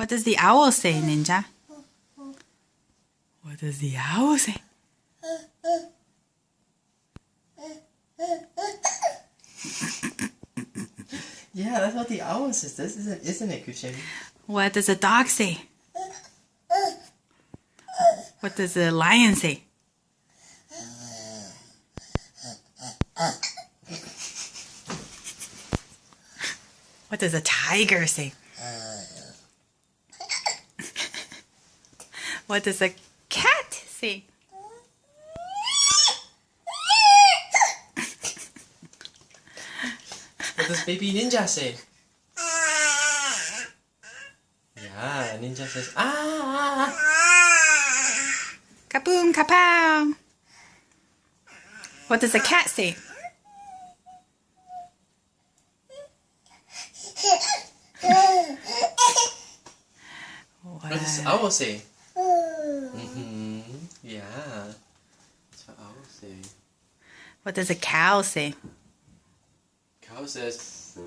What does the owl say, Ninja? What does the owl say? Yeah, that's what the owl says, isn't it, Christian? What does the dog say? What does the lion say? What does a tiger say? What does a cat say? What does baby Ninja say? Yeah, Ninja says, ah! Kaboom, kapow! What does a cat say? What does the owl say? Yeah, that's what owl say. What does a cow say? Cow says,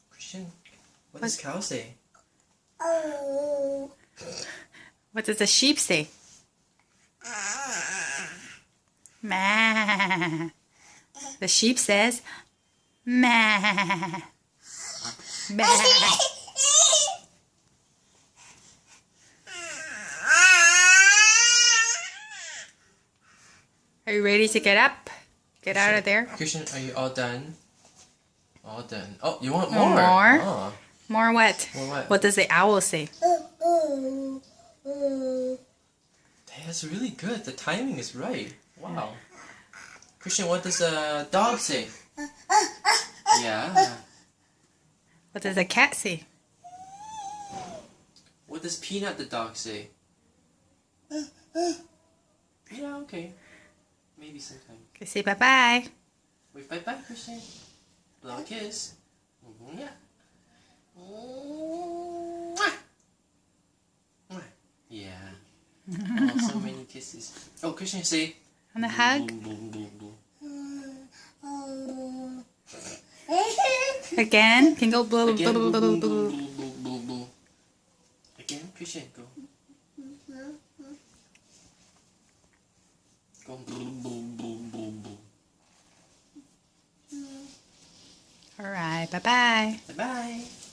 Christian, what does cow say? What does a sheep say? Ma. The sheep says, ma. Ma. Are you ready to get up? Get out of there. Christian, are you all done? All done. Oh, you want more? More? Oh. More what? More what? What does the owl say? That's really good. The timing is right. Wow. Christian, what does a dog say? Yeah. What does a cat say? What does Peanut the dog say? Yeah, okay. Maybe sometime. Okay, say bye-bye. Wait, bye-bye, Christian. Blow a kiss. Yeah. Yeah. Oh, so many kisses. Oh, Christian, say. And a hug. Again. Can go blah, blah, Again, blah, blah, blah, blah. boo. Again, Christian, go. Go. All right. Bye-bye. Bye-bye.